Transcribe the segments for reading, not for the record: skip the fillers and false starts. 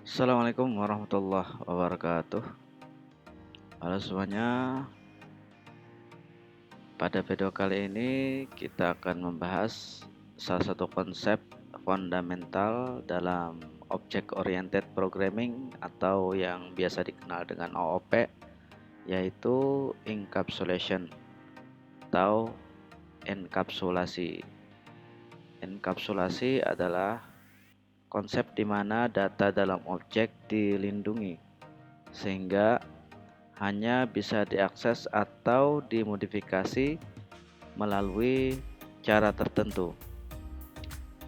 Assalamualaikum warahmatullahi wabarakatuh. Halo semuanya, pada video kali ini kita akan membahas salah satu konsep fundamental dalam Object Oriented Programming atau yang biasa dikenal dengan OOP, yaitu encapsulation atau enkapsulasi. Enkapsulasi adalah konsep di mana data dalam objek dilindungi sehingga hanya bisa diakses atau dimodifikasi melalui cara tertentu.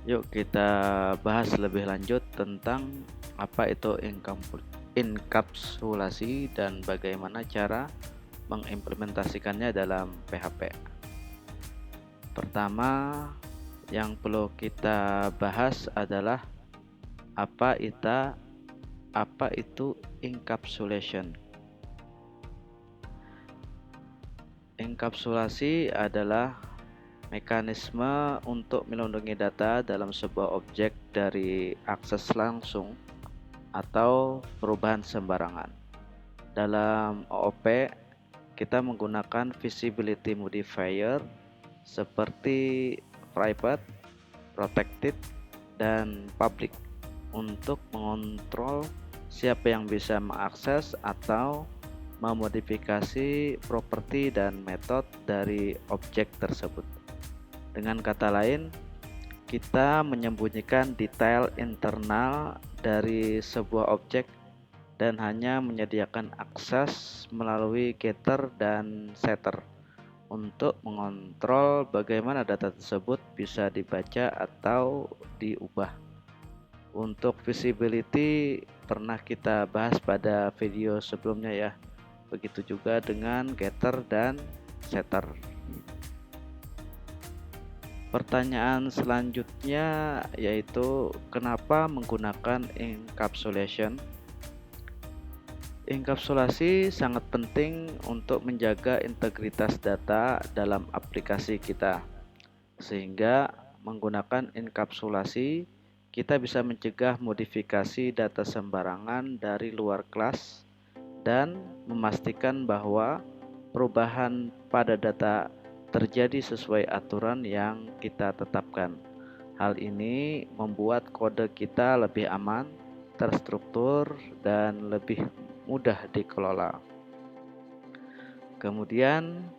Yuk kita bahas lebih lanjut tentang apa itu enkapsulasi dan bagaimana cara mengimplementasikannya dalam PHP. Pertama, yang perlu kita bahas adalah apa itu encapsulation. Enkapsulasi adalah mekanisme untuk melindungi data dalam sebuah objek dari akses langsung atau perubahan sembarangan. Dalam OOP, kita menggunakan visibility modifier seperti private, protected, dan public untuk mengontrol siapa yang bisa mengakses atau memodifikasi properti dan metode dari objek tersebut. Dengan kata lain, kita menyembunyikan detail internal dari sebuah objek dan hanya menyediakan akses melalui getter dan setter untuk mengontrol bagaimana data tersebut bisa dibaca atau diubah. Untuk visibility pernah kita bahas pada video sebelumnya ya. Begitu juga dengan getter dan setter. Pertanyaan selanjutnya yaitu kenapa menggunakan encapsulation? Enkapsulasi sangat penting untuk menjaga integritas data dalam aplikasi kita. Sehingga menggunakan enkapsulasi kita bisa mencegah modifikasi data sembarangan dari luar kelas dan memastikan bahwa perubahan pada data terjadi sesuai aturan yang kita tetapkan. Hal ini membuat kode kita lebih aman, terstruktur, dan lebih mudah dikelola. Kemudian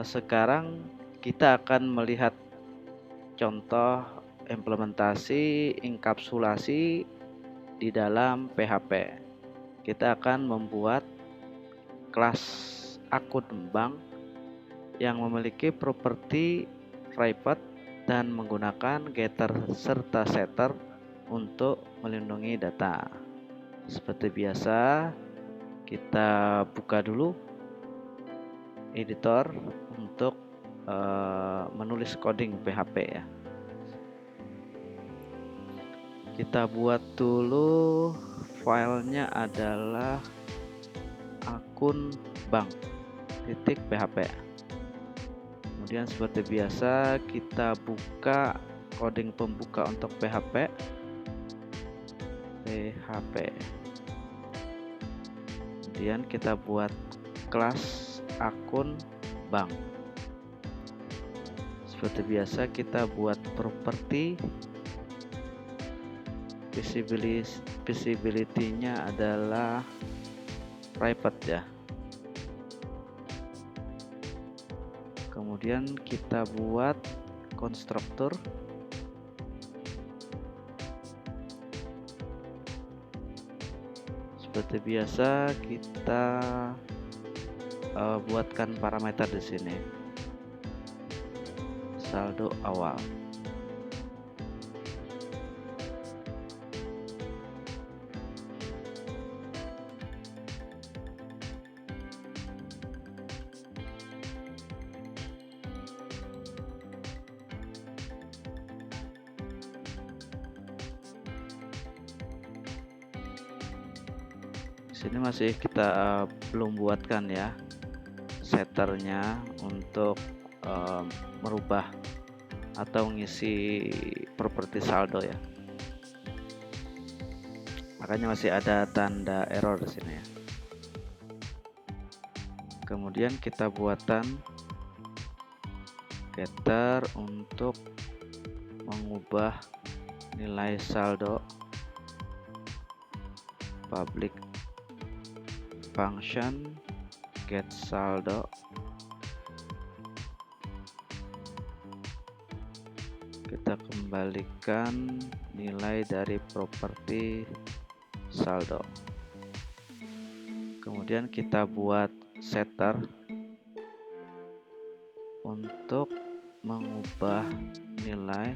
sekarang kita akan melihat contoh implementasi enkapsulasi di dalam PHP. Kita akan membuat kelas akun bank yang memiliki properti private dan menggunakan getter serta setter untuk melindungi data. Seperti biasa, kita buka dulu editor untuk menulis coding PHP ya. Kita buat dulu filenya adalah akun bank .php. Kemudian seperti biasa kita buka coding pembuka untuk PHP. Kemudian kita buat kelas akun bank. Seperti biasa kita buat properti. Visibility-nya adalah private ya. Kemudian kita buat konstruktor. Seperti biasa kita buatkan parameter di sini. Saldo awal. Sini masih kita belum buatkan ya setternya untuk merubah atau ngisi properti saldo ya. makanya masih ada tanda error di sini ya. Kemudian kita buatan getter untuk mengubah nilai saldo public function get saldo. Kita kembalikan nilai dari properti saldo. Kemudian kita buat setter untuk mengubah nilai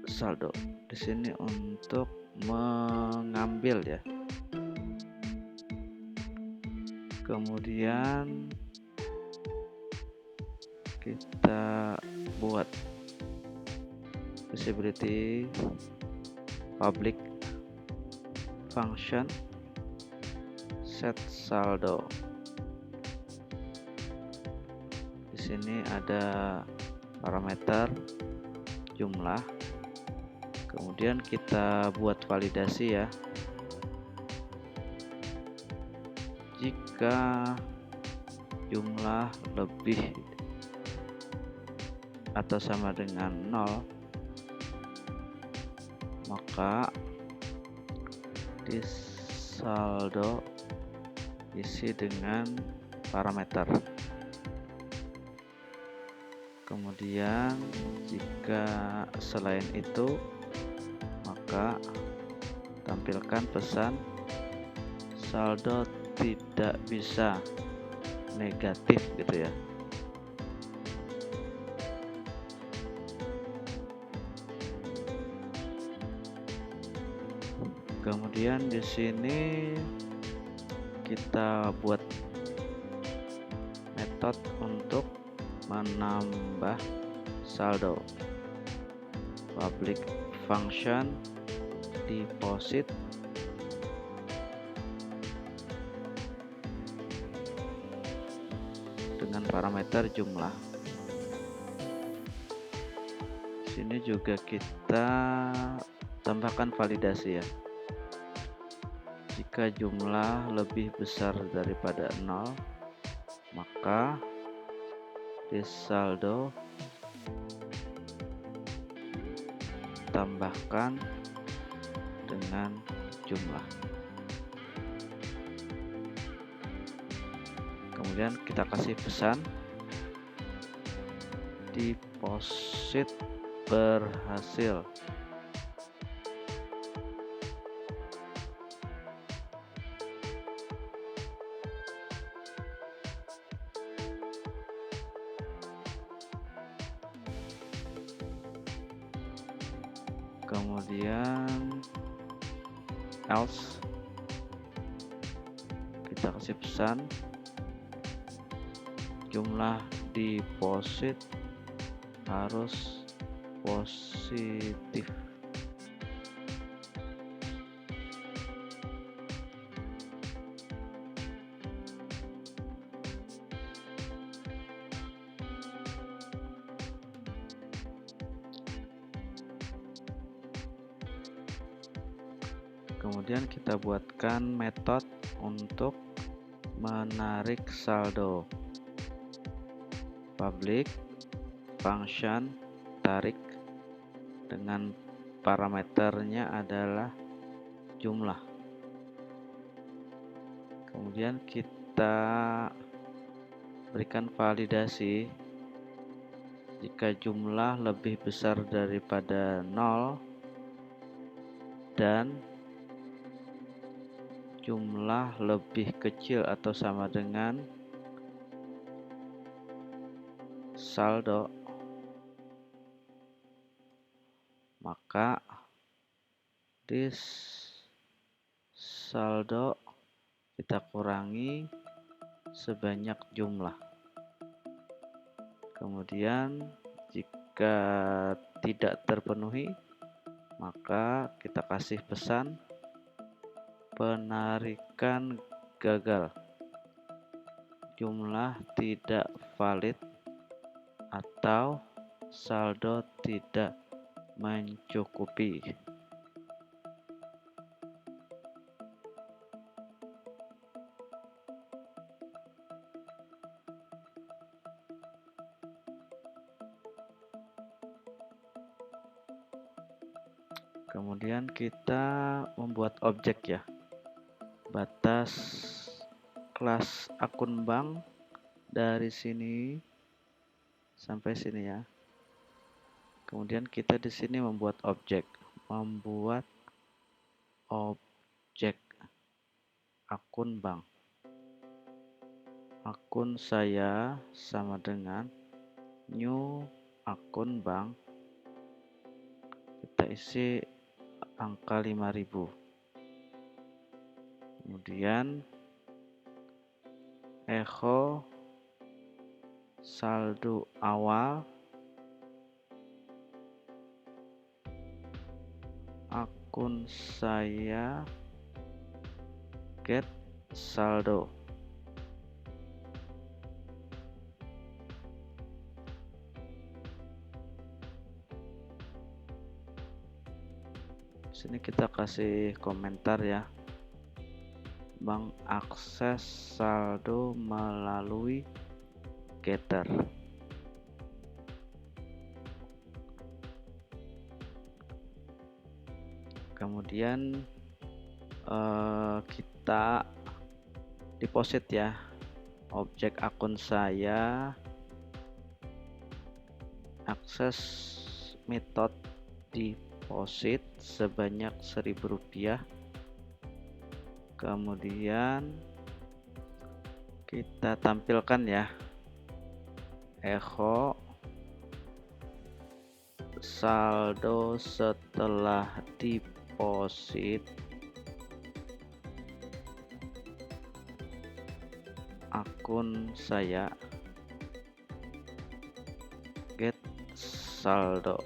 saldo. Di sini untuk mengambil ya. Kemudian kita buat visibility public function set saldo. Di sini ada parameter jumlah. Kemudian kita buat validasi ya. Jika jumlah lebih atau sama dengan 0, maka di saldo isi dengan parameter. Kemudian jika selain itu, maka tampilkan pesan saldo tidak bisa negatif gitu ya. Kemudian di sini kita buat metode untuk menambah saldo public function deposit dengan parameter jumlah. Sini juga kita tambahkan validasi ya. Jika jumlah lebih besar daripada 0, maka di saldo tambahkan dengan jumlah. Kemudian kita kasih pesan deposit berhasil. Kemudian else kita kasih pesan jumlah deposit harus positif. Kemudian kita buatkan metode untuk menarik saldo public function tarik dengan parameternya adalah jumlah. Kemudian kita berikan validasi jika jumlah lebih besar daripada 0 dan jumlah lebih kecil atau sama dengan saldo, maka di saldo kita kurangi sebanyak jumlah. Kemudian jika tidak terpenuhi, maka kita kasih pesan penarikan gagal, jumlah tidak valid atau saldo tidak mencukupi. Kemudian kita membuat objek ya. Batas kelas akun bank dari sini sampai sini ya. Kemudian kita di sini membuat objek akun bank. Akun saya sama dengan new akun bank. Kita isi angka 5000. Kemudian echo saldo awal akun saya get saldo. Sini kita kasih komentar ya. Mengakses saldo melalui getter. Kemudian kita deposit ya. Objek akun saya akses metode deposit sebanyak Rp1000. Kemudian kita tampilkan ya echo saldo setelah deposit akun saya get saldo.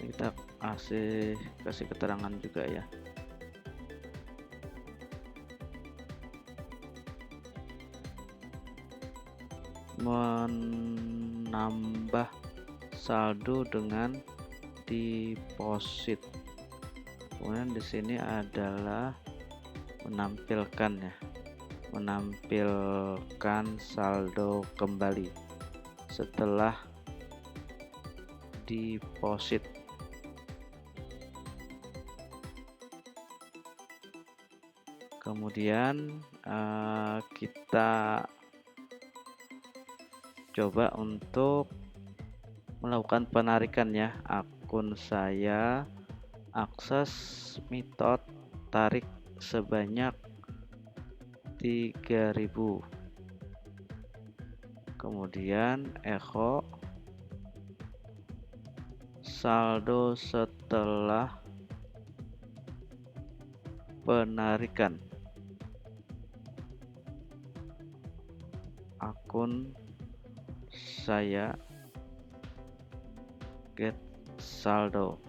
Kita kasih keterangan juga ya. Menambah saldo dengan deposit. Kemudian di sini adalah menampilkan ya. Menampilkan saldo kembali setelah deposit. Kemudian kita coba untuk melakukan penarikan ya. Akun saya akses metode tarik sebanyak 3000. Kemudian echo saldo setelah penarikan akun saya get saldo.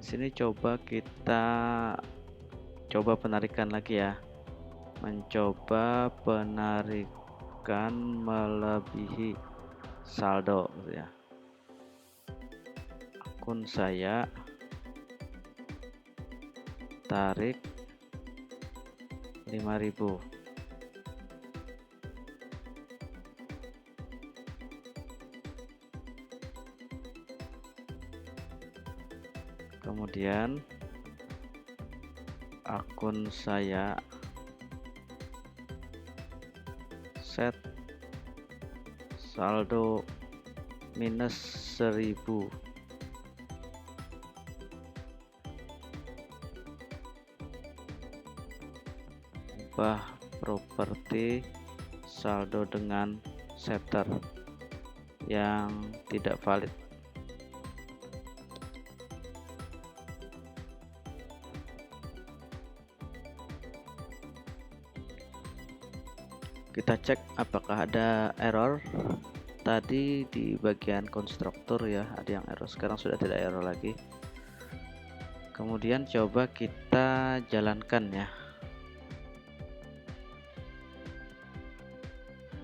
Sini kita coba penarikan lagi ya. Mencoba penarikan melebihi saldo gitu ya. Akun saya tarik 5000. Kemudian akun saya set saldo minus 1000. Ubah properti saldo dengan setter yang tidak valid. Kita cek apakah ada error. Tadi di bagian konstruktor ya ada yang error, sekarang sudah tidak error lagi. Kemudian coba kita jalankan ya.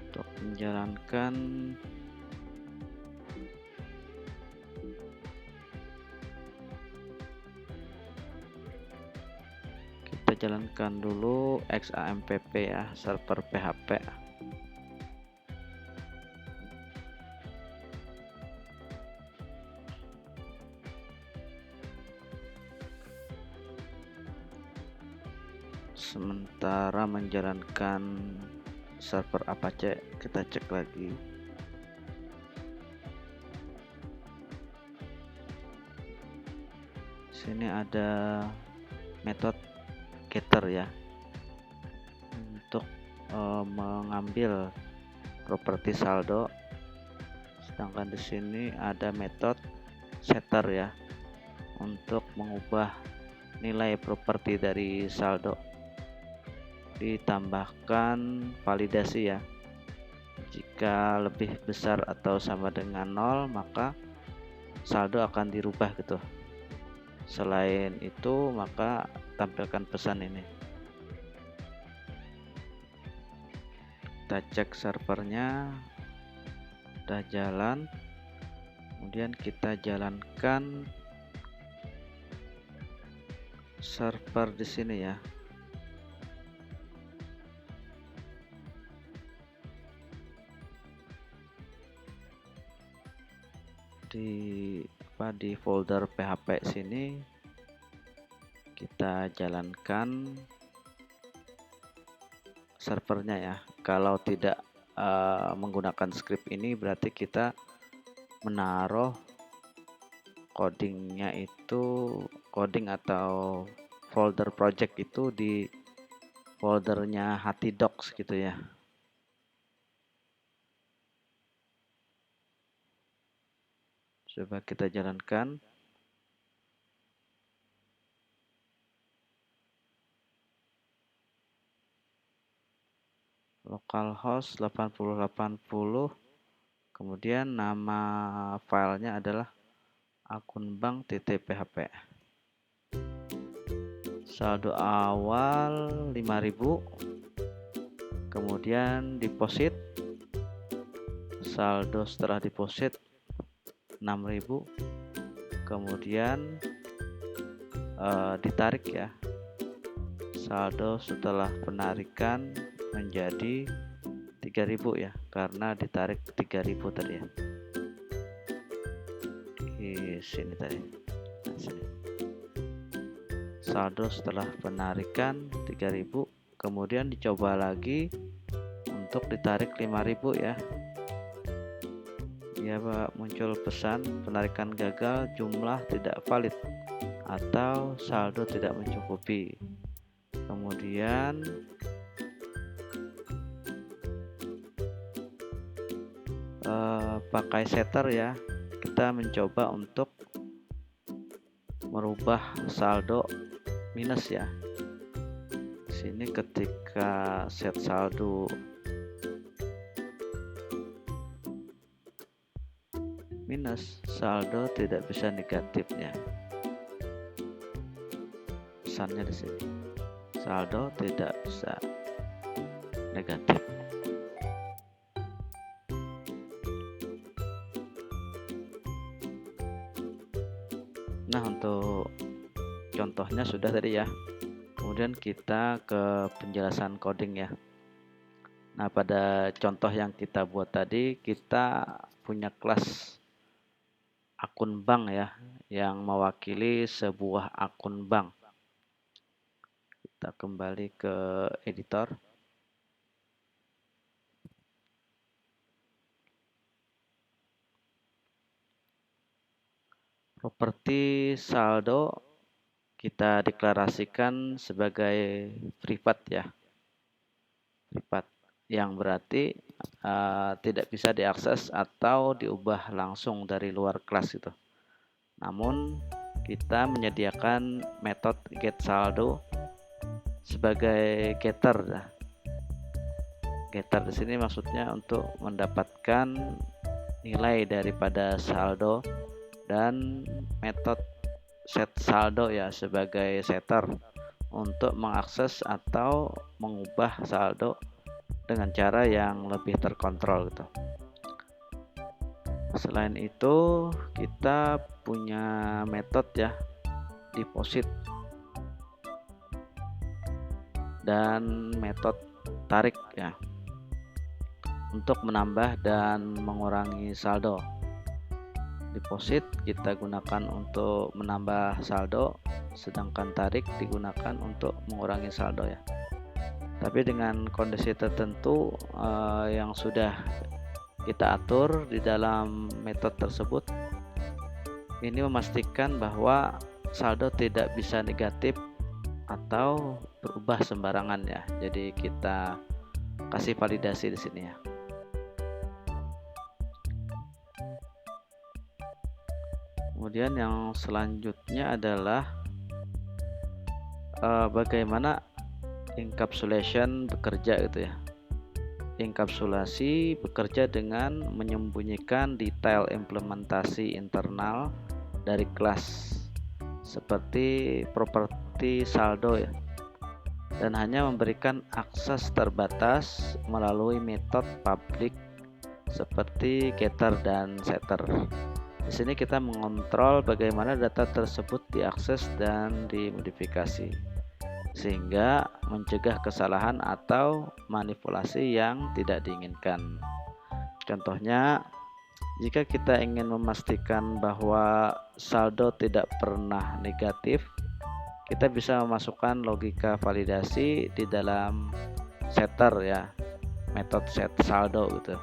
Untuk menjalankan, kita jalankan dulu XAMPP ya, server PHP. Sementara menjalankan server Apache, kita cek lagi. Sini ada metode getter ya, untuk mengambil properti saldo. Sedangkan di sini ada metode setter ya, untuk mengubah nilai properti dari saldo. Ditambahkan validasi ya, jika lebih besar atau sama dengan 0 maka saldo akan dirubah gitu. Selain itu maka tampilkan pesan ini. Kita cek servernya udah jalan, kemudian kita jalankan server di sini ya. Di folder PHP sini kita jalankan servernya ya. Kalau tidak menggunakan script ini berarti kita menaruh codingnya itu, coding atau folder project itu di foldernya htdocs gitu ya. Coba kita jalankan. Localhost 8080, kemudian nama filenya adalah akunbank.php. Saldo awal 5.000, kemudian deposit, saldo setelah deposit 6.000, kemudian ditarik ya, saldo setelah penarikan menjadi 3.000 ya, karena ditarik 3.000 tadi ya. Di sini tadi. Nah, sini. Saldo setelah penarikan 3.000, kemudian dicoba lagi untuk ditarik 5.000 ya. Ya Pak, muncul pesan penarikan gagal, jumlah tidak valid atau saldo tidak mencukupi. Kemudian pakai setter ya, kita mencoba untuk merubah saldo minus ya. Sini ketika set saldo minus, saldo tidak bisa negatifnya. Pesannya di sini, saldo tidak bisa negatif. Nah, untuk contohnya sudah tadi ya. Kemudian kita ke penjelasan coding ya. Nah, pada contoh yang kita buat tadi, kita punya kelas akun bank ya, yang mewakili sebuah akun bank. Kita kembali ke editor. Properti saldo kita deklarasikan sebagai privat ya, privat, yang berarti tidak bisa diakses atau diubah langsung dari luar kelas itu. Namun kita menyediakan metode get saldo sebagai getter. Getter di sini maksudnya untuk mendapatkan nilai daripada saldo, dan metode set saldo ya sebagai setter untuk mengakses atau mengubah saldo dengan cara yang lebih terkontrol gitu. Selain itu kita punya metode ya deposit dan metode tarik ya untuk menambah dan mengurangi saldo. Deposit kita gunakan untuk menambah saldo, sedangkan tarik digunakan untuk mengurangi saldo ya. Tapi dengan kondisi tertentu yang sudah kita atur di dalam metode tersebut, ini memastikan bahwa saldo tidak bisa negatif atau berubah sembarangan ya. Jadi kita kasih validasi di sini ya. Kemudian yang selanjutnya adalah bagaimana encapsulation bekerja gitu ya. Enkapsulasi bekerja dengan menyembunyikan detail implementasi internal dari kelas seperti properti saldo ya, dan hanya memberikan akses terbatas melalui metode publik seperti getter dan setter. Di sini kita mengontrol bagaimana data tersebut diakses dan dimodifikasi, sehingga mencegah kesalahan atau manipulasi yang tidak diinginkan. Contohnya, jika kita ingin memastikan bahwa saldo tidak pernah negatif, kita bisa memasukkan logika validasi di dalam setter ya, metode set saldo gitu,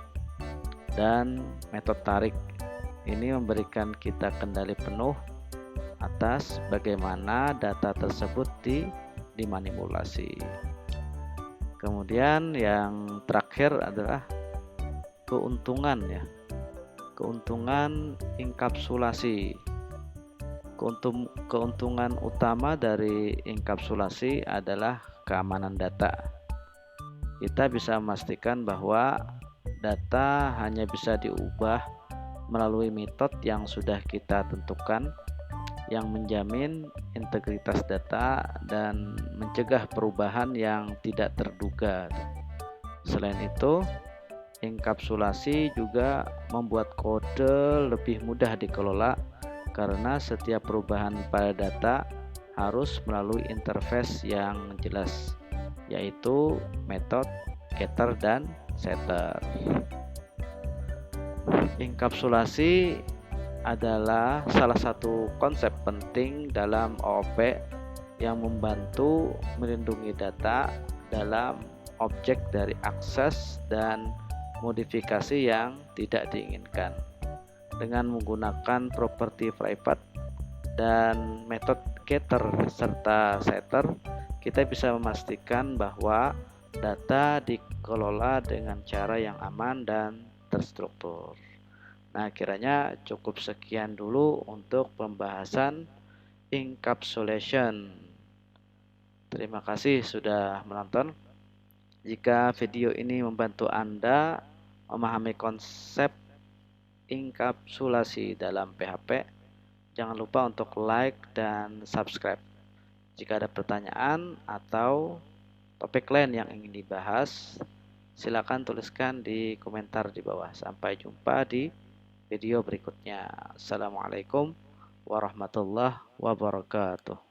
dan metode tarik. Ini memberikan kita kendali penuh atas bagaimana data tersebut dimanipulasi. Kemudian yang terakhir adalah keuntungan ya. Keuntungan enkapsulasi. Keuntungan utama dari enkapsulasi adalah keamanan data. Kita bisa memastikan bahwa data hanya bisa diubah melalui metode yang sudah kita tentukan, yang menjamin integritas data dan mencegah perubahan yang tidak terduga. Selain itu, enkapsulasi juga membuat kode lebih mudah dikelola karena setiap perubahan pada data harus melalui interface yang jelas, yaitu metode getter dan setter. Enkapsulasi adalah salah satu konsep penting dalam OOP yang membantu melindungi data dalam objek dari akses dan modifikasi yang tidak diinginkan. Dengan menggunakan properti private dan metode getter serta setter, kita bisa memastikan bahwa data dikelola dengan cara yang aman dan terstruktur. Nah, kiranya cukup sekian dulu untuk pembahasan encapsulation. Terima kasih sudah menonton. Jika video ini membantu Anda memahami konsep enkapsulasi dalam PHP, jangan lupa untuk like dan subscribe. Jika ada pertanyaan atau topik lain yang ingin dibahas, silakan tuliskan di komentar di bawah. Sampai jumpa di video berikutnya. Assalamualaikum warahmatullahi wabarakatuh.